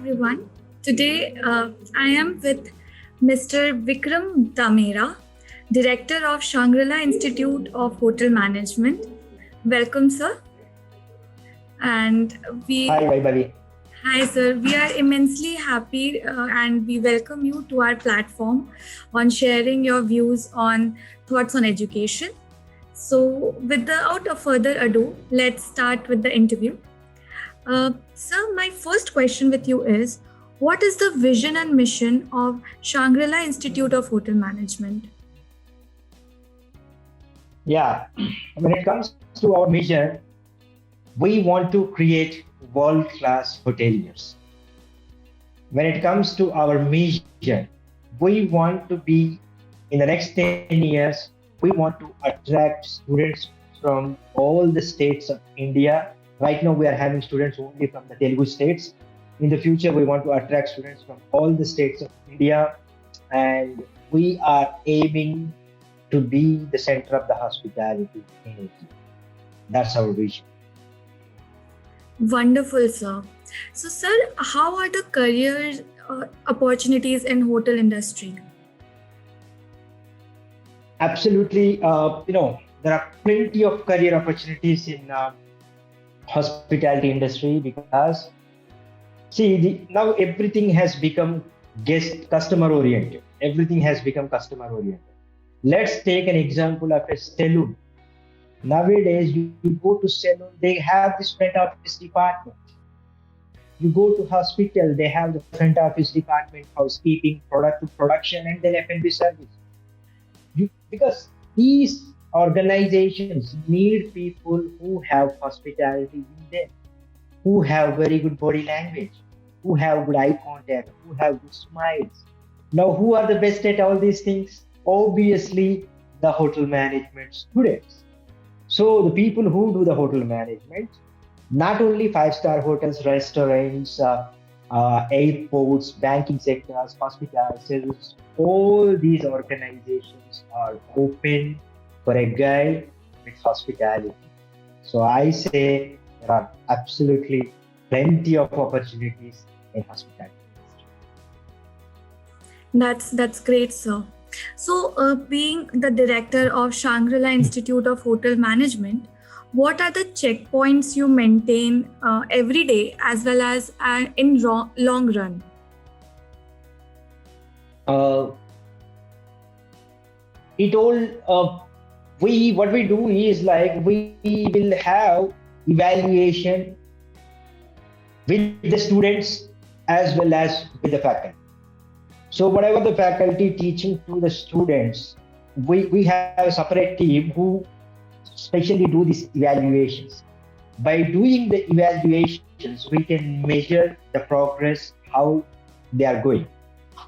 everyone. Today I am with Mr. Vikram Damera, Director of Shangri-La Institute of Hotel Management. Welcome, sir. And Hi, Vaibhavi. hi, sir. We are immensely happy and we welcome you to our platform on sharing your views on thoughts on education. So, without a further ado, let's start with the interview. Sir, my first question with you is what is the vision and mission of Shangri-La Institute of Hotel Management? Yeah, when it comes to our mission, we want to create world-class hoteliers. When it comes to our mission, we want to be in the next 10 years, we want to attract students from all the states of India. Right now, we are having students only from the Telugu states. In the future, we want to attract students from all the states of India, and we are aiming to be the center of the hospitality in India. That's our vision. Wonderful, sir. So, sir, how are the career opportunities in hotel industry? Absolutely, there are plenty of career opportunities in hospitality industry because now everything has become guest customer oriented. Everything has become customer oriented. Let's take an example of a salon. Nowadays, you go to salon, they have this front office department. You go to hospital, they have the front office department, housekeeping, production, and then F&B service. Because these organizations need people who have hospitality in them, who have very good body language, who have good eye contact, who have good smiles. Now, who are the best at all these things? Obviously, the hotel management students. So, the people who do the hotel management, not only five-star hotels, restaurants, airports, banking sectors, hospitals, all these organizations are open for a guy with hospitality. So I say there are absolutely plenty of opportunities in hospitality. That's great, sir. So, being the director of Shangri-La Institute of Hotel Management, what are the checkpoints you maintain every day as well as in long run? What we do is like we will have evaluation with the students as well as with the faculty. So whatever the faculty teaching to the students, we have a separate team who specially do these evaluations. By doing the evaluations, we can measure the progress, how they are going.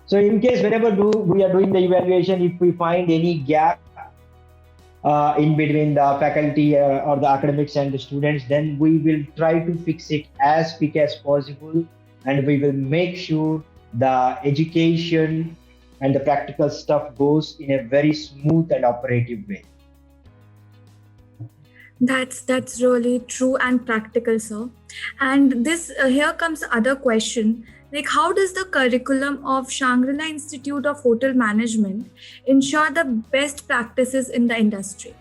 So in case whenever we are doing the evaluation, if we find any gap in between the faculty or the academics and the students, then we will try to fix it as quick as possible, and we will make sure the education and the practical stuff goes in a very smooth and operative way. That's really true and practical, sir. And this here comes the other question. Like, how does the curriculum of Shangri-La Institute of Hotel Management ensure the best practices in the industry?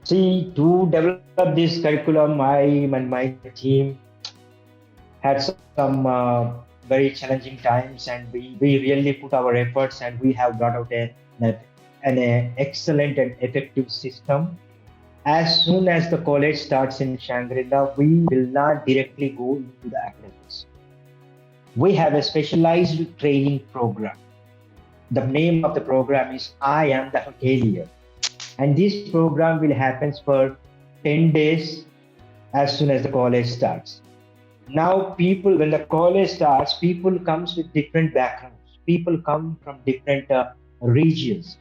See, to develop this curriculum, I and my team had some very challenging times, and we really put our efforts, and we have brought out an excellent and effective system. As soon as the college starts in Shangri-La, we will not directly go into the academics. We have a specialized training program. The name of the program is I Am the Hotelier. And this program will happen for 10 days as soon as the college starts. Now, when the college starts, people comes with different backgrounds. People come from different regions.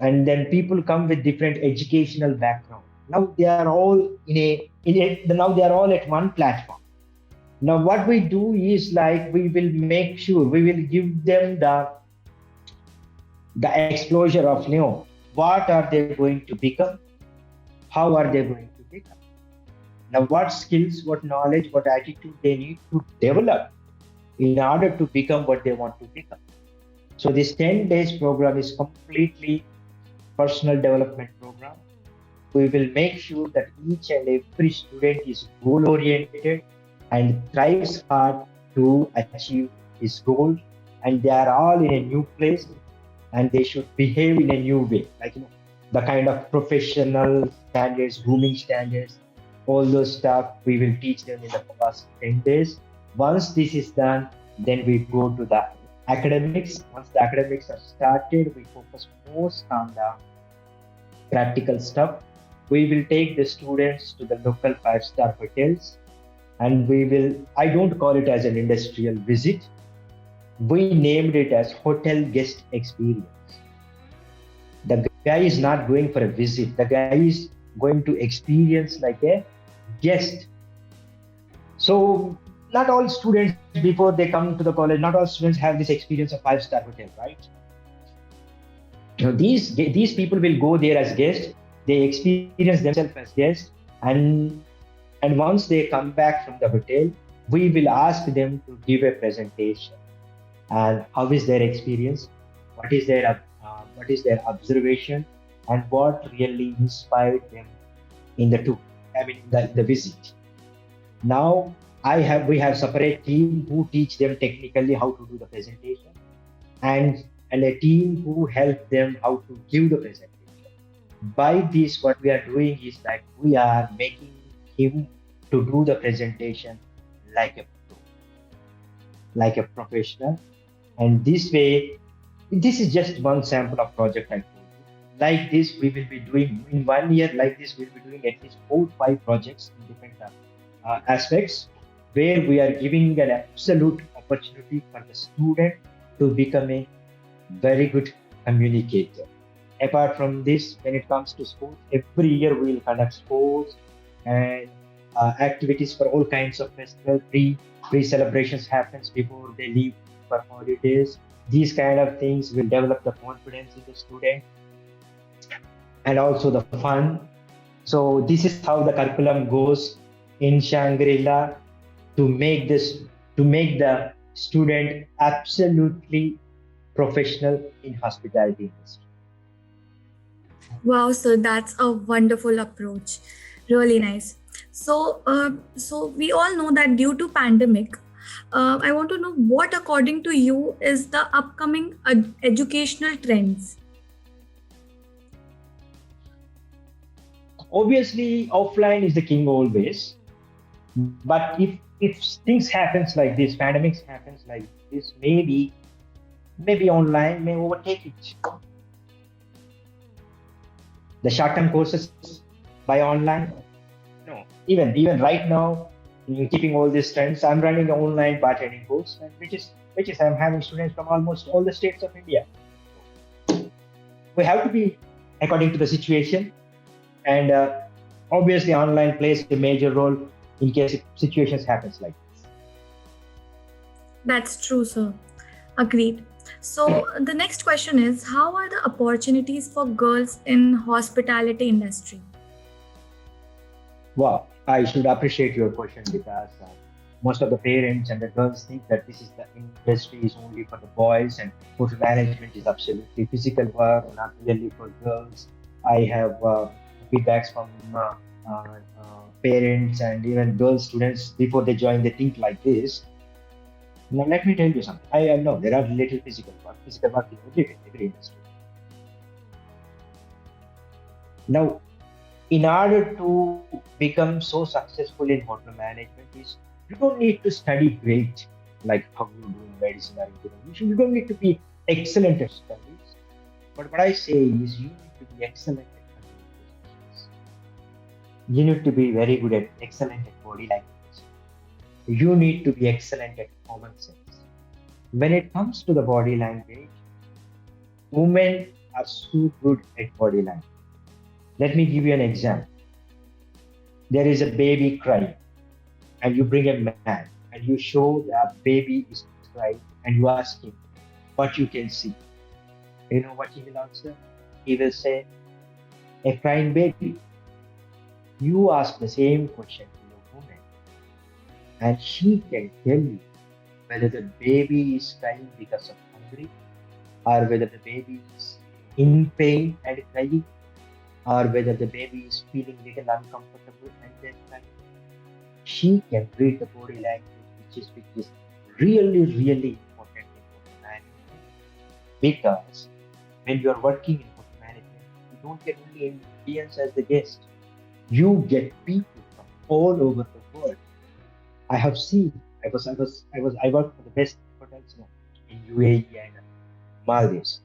And then people come with different educational background. Now they are all now they are all at one platform. Now what we do is like we will make sure we will give them the exposure of what are they going to become, how are they going to become. Now, what skills, what knowledge, what attitude they need to develop in order to become what they want to become. So this 10 days program is completely personal development program. We will make sure that each and every student is goal oriented and thrives hard to achieve his goals, and they are all in a new place and they should behave in a new way, like the kind of professional standards, grooming standards, all those stuff we will teach them in the first 10 days. Once this is done, then we go to the academics. Once the academics are started, we focus most on the practical stuff. We will take the students to the local five-star hotels, and we will, I don't call it as an industrial visit. We named it as hotel guest experience. The guy is not going for a visit. The guy is going to experience like a guest. So not all students, before they come to the college, not all students have this experience of five-star hotel, right? These people will go there as guests. They experience themselves as guests, and once they come back from the hotel, we will ask them to give a presentation. And how is their experience? What is their observation, and what really inspired them in the tour? I mean, the visit. Now we have separate team who teach them technically how to do the presentation, and a team who help them how to give the presentation. By this, what we are doing is that we are making him to do the presentation like a pro, like a professional. And this way, this is just one sample of project I told you. Like this, we will be doing in 1 year. Like this, we'll be doing at least 4-5 projects in different aspects, where we are giving an absolute opportunity for the student to become a very good communicator. Apart from this, when it comes to sports, every year we will conduct sports and activities for all kinds of festivals. Pre-celebrations happens before they leave for holidays. These kind of things will develop the confidence in the student and also the fun. So this is how the curriculum goes in Shangri-La to make the student absolutely professional in hospitality industry. Wow, sir, that's a wonderful approach. Really nice. So, we all know that due to pandemic, I want to know what, according to you, is the upcoming educational trends. Obviously, offline is the king always. But if things happens like this, pandemics happens like this, maybe online may overtake it. The short-term courses by online. No, even right now, keeping all these trends, I'm running an online bartending course, and which is I'm having students from almost all the states of India. We have to be according to the situation, and obviously online plays a major role in case situations happens like this. That's true, sir. Agreed. So the next question is, how are the opportunities for girls in hospitality industry? Wow, I should appreciate your question, because most of the parents and the girls think that this is the industry is only for the boys, and hotel management is absolutely physical work, not really for girls. I have feedbacks from parents and even girl students before they join. They think like this. Now, let me tell you something. I know there are little physical work in every industry. Now, in order to become so successful in hotel management, is you don't need to study great, like how you do in medicine or engineering. You don't need to be excellent at studies. But what I say is you need to be excellent at communications. You need to be very good at excellent at body language. You need to be excellent at common sense. When it comes to the body language, women are so good at body language. Let me give you an example. There is a baby crying, and you bring a man, and you show that baby is crying, and you ask him what you can see. You know what he will answer? He will say, a crying baby. You ask the same question to and she can tell you whether the baby is crying because of hungry, or whether the baby is in pain and crying, or whether the baby is feeling little uncomfortable and then crying. She can read the body language, which is really, really important in hotel management, because when you are working in hotel management, you don't get only Indians as the guest. You get people from all over the world. I have seen. I worked for the best hotels now in UAE and Maldives.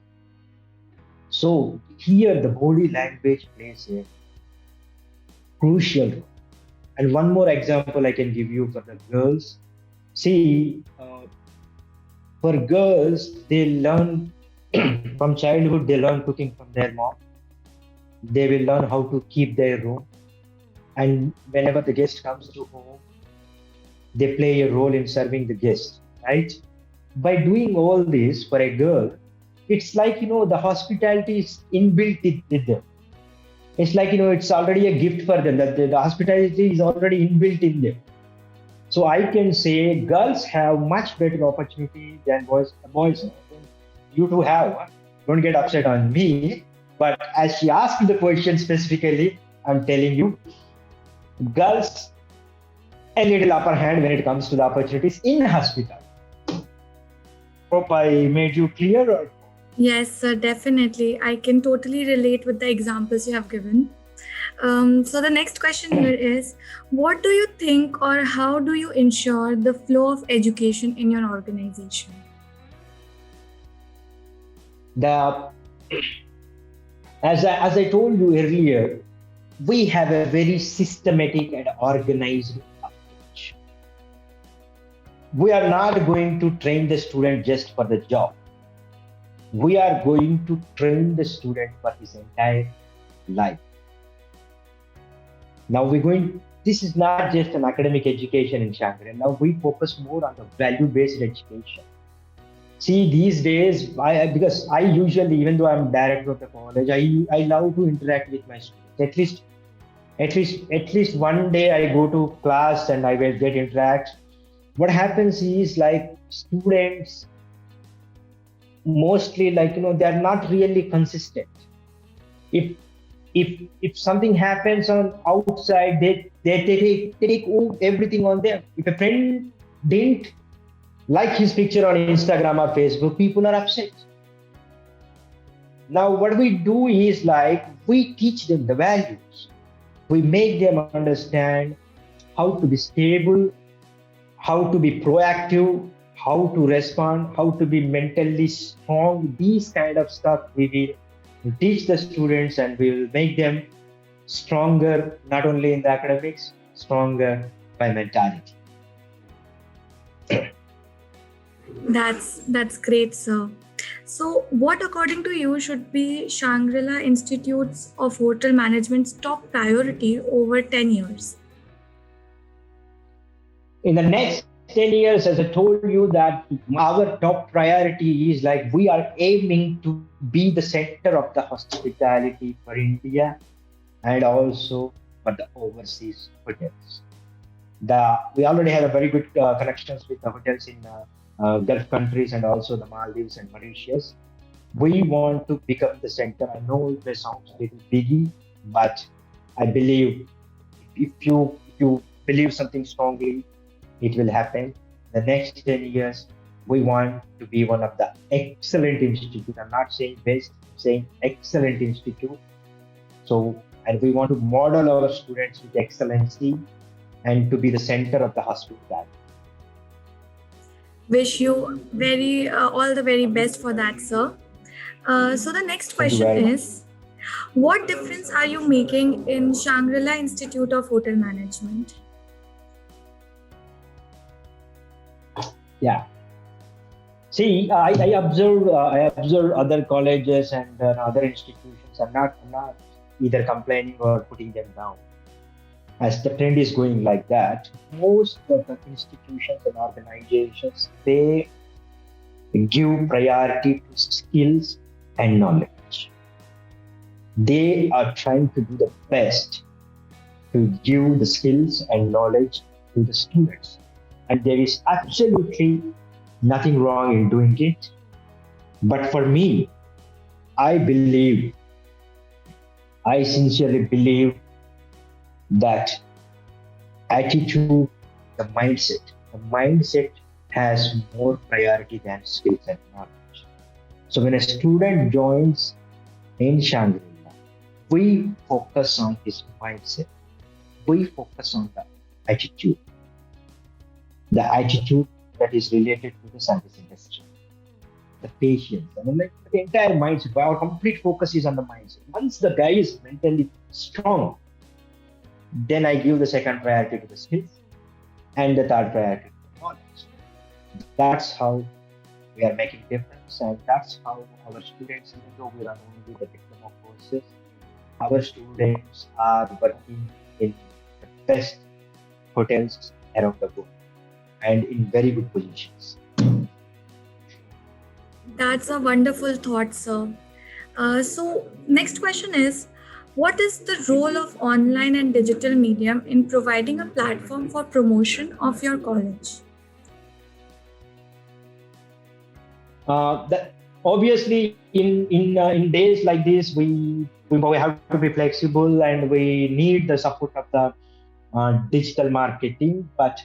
So here the body language plays a crucial role. And one more example I can give you for the girls. See, for girls, they learn from childhood. They learn cooking from their mom. They will learn how to keep their room. And whenever the guest comes to home, they play a role in serving the guest, right? By doing all this for a girl, it's like, the hospitality is inbuilt with them. It's like, it's already a gift for them. That the hospitality is already inbuilt in them. So I can say girls have much better opportunity than boys. Boys, you too have. Don't get upset on me. But as she asked the question specifically, I'm telling you, girls a little upper hand when it comes to the opportunities in hospitality. Hope I made you clear. Or? Yes, sir, definitely. I can totally relate with the examples you have given. So the next question here is, what do you think or how do you ensure the flow of education in your organization? As I told you earlier, we have a very systematic and organized approach. We are not going to train the student just for the job. We are going to train the student for his entire life. Now this is not just an academic education in Shangri. Now we focus more on the value-based education. See, these days, because I usually, even though I'm director of the college, I love to interact with my students. At least one day I go to class and I will get interact. What happens is, like, students mostly, they're not really consistent. If something happens on outside, they take everything on them. If a friend didn't like his picture on Instagram or Facebook, people are upset. Now what we do is, we teach them the values. We make them understand how to be stable, how to be proactive, how to respond, how to be mentally strong. These kind of stuff we will teach the students, and we will make them stronger, not only in the academics, stronger by mentality. That's great, sir. So, what according to you should be Shangri-La Institutes of Hotel Management's top priority over 10 years? In the next 10 years, as I told you, that our top priority is, we are aiming to be the center of the hospitality for India and also for the overseas hotels. We already have a very good connections with the hotels in Gulf countries and also the Maldives and Mauritius. We want to become the center. I know it may sound a little biggie, but I believe if you believe something strongly, it will happen. The next 10 years, we want to be one of the excellent institutes. I'm not saying best, I'm saying excellent institute. So, and we want to model our students with excellency and to be the center of the hospitality. Wish you all the very best for that, sir. So the next question is, what difference are you making in Shangri-La Institute of Hotel Management? Yeah. See, I observe other colleges and other institutions. I'm not either complaining or putting them down. As the trend is going like that, most of the institutions and organizations, they give priority to skills and knowledge. They are trying to do the best to give the skills and knowledge to the students. and there is absolutely nothing wrong in doing it. But for me, I believe, I sincerely believe that attitude, the mindset has more priority than skills and knowledge. So when a student joins in Shangri-La, we focus on his mindset. We focus on the attitude that is related to the service industry, the patience. I mean, like the entire mindset. Our complete focus is on the mindset. Once the guy is mentally strong, then I give the second priority to the skills and the third priority to the knowledge. That's how we are making difference, and that's how our students, even though we run only the diploma courses, our students are working in the best hotels around the world and in very good positions. That's a wonderful thought, sir. So, next question is, what is the role of online and digital medium in providing a platform for promotion of your college? That obviously in days like this, we have to be flexible and we need the support of the digital marketing. But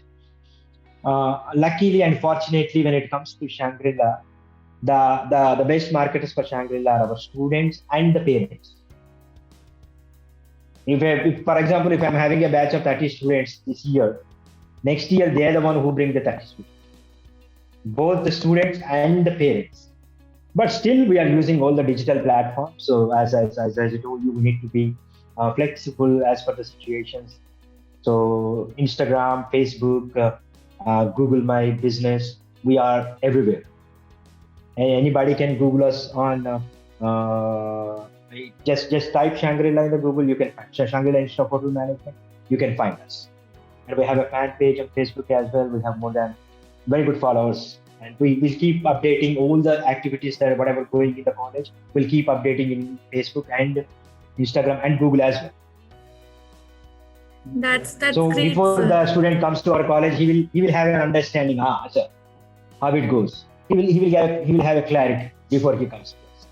luckily and fortunately, when it comes to Shangri-La, the best marketers for Shangri-La are our students and the parents. If, for example, if I'm having a batch of 30 students this year, next year they are the one who bring the 30 students, both the students and the parents. But still, we are using all the digital platforms. So as I told you, we need to be flexible as per the situations. So Instagram, Facebook, Google My Business, we are everywhere. And anybody can Google us on just type Shangri-La in the Google. You can find Shangri-La Institute of Hotel Management. You can find us, and we have a fan page on Facebook as well. We have more than very good followers, and we will keep updating all the activities that whatever going in the college. We'll keep updating in Facebook and Instagram and Google as well. That's So great, before sir. the student comes to our college, he will have an understanding. Sir, how it goes. He will have a clarity before he comes to us.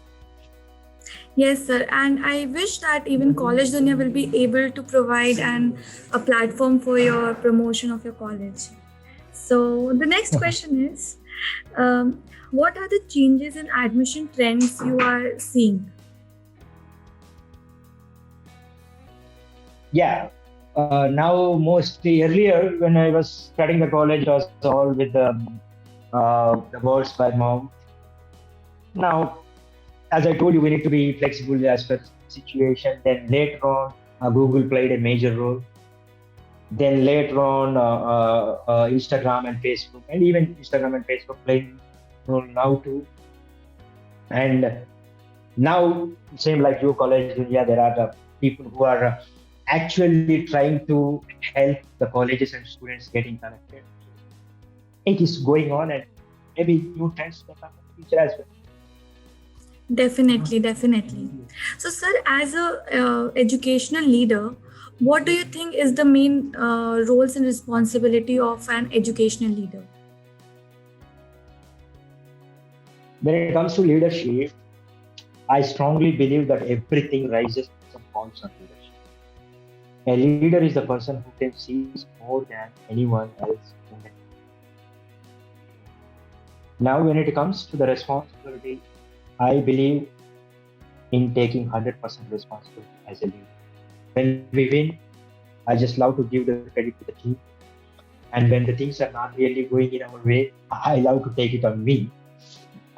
Yes, sir. And I wish that even College Dunya will be able to provide a platform for your promotion of your college. So the next question is, what are the changes in admission trends you are seeing? Yeah. Now, mostly earlier when I was studying the college, I was all with the words by mouth. Now, as I told you, we need to be flexible as per the situation. Then later on, Google played a major role. Then later on, Instagram and Facebook, and even Instagram and Facebook playing role now too. And now, same like you, college India, there are people who are actually trying to help the colleges and students getting connected. It is going on, and maybe new trends will come in the future as well. Definitely, definitely. So, sir, as a educational leader, what do you think is the main roles and responsibility of an educational leader? When it comes to leadership, I strongly believe that everything rises and falls on leadership. A leader is the person who can see more than anyone else. Now, when it comes to the responsibility, I believe in taking 100% responsibility as a leader. When we win, I just love to give the credit to the team. And when the things are not really going in our way, I love to take it on me.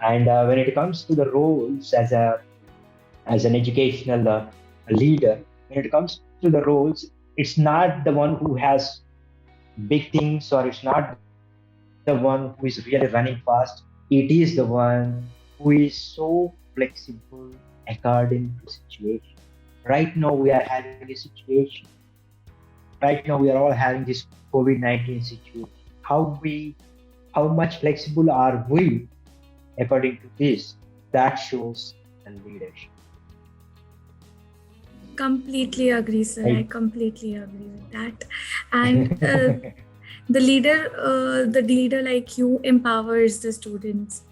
And when it comes to the roles as an educational leader, when it comes to the roles, it's not the one who has big things, or it's not the one who is really running fast. It is the one who is so flexible according to situation. Right now we are having a situation. Right now we are all having this COVID-19 situation. How much flexible are we according to this? That shows the leadership. Completely agree, sir. I Right? completely agree with that. And the leader like you empowers the students.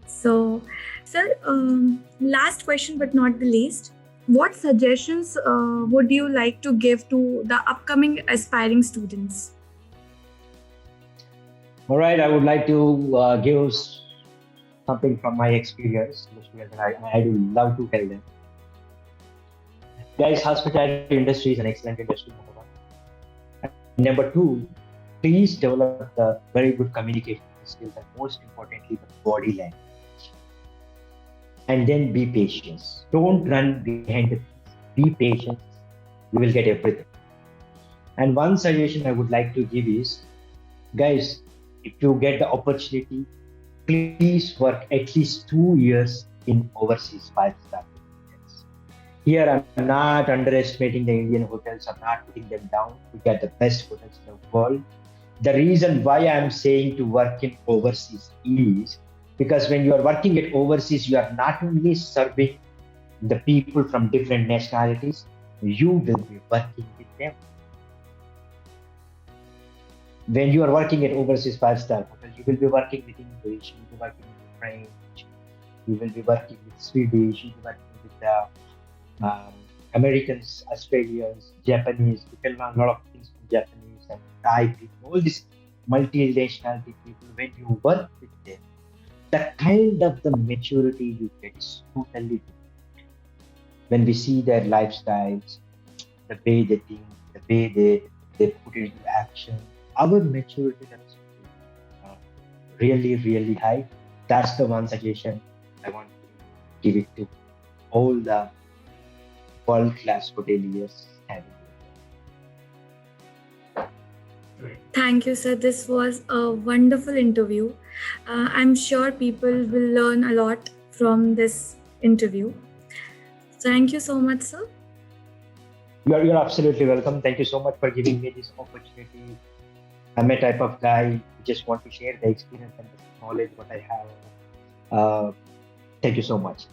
So, sir, last question but not the least, what suggestions would you like to give to the upcoming aspiring students? All right, I would like to give something from my experience to the students, and I do love to tell them. Guys, hospitality industry is an excellent industry, number one. And number two, please develop the very good communication skills and most importantly, the body language. And then be patient. Don't run behind the scenes. Be patient. You will get everything. And one suggestion I would like to give is, guys, if you get the opportunity, please work at least 2 years in overseas five-star hotels. Here, I'm not underestimating the Indian hotels. I'm not putting them down. We get the best hotels in the world. The reason why I'm saying to work in overseas is because when you are working at overseas, you are not only serving the people from different nationalities, you will be working with them. When you are working at overseas five-star hotel, you will be working with English, you will be working with French, you will be working with Swedish, you will be working with the Americans, Australians, Japanese. You can learn a lot of things from Japanese and Thai people, all these multinationality people. When you work with them, the kind of the maturity you get is totally different. When we see their lifestyles, the way they think, the way they put it into action, our maturity is really, really high. That's the one suggestion I want to give it to all the world-class hoteliers having. Thank you, sir. This was a wonderful interview. I'm sure people will learn a lot from this interview. Thank you so much, sir. You're absolutely welcome. Thank you so much for giving me this opportunity. I'm a type of guy who just want to share the experience and the knowledge what I have. Thank you so much.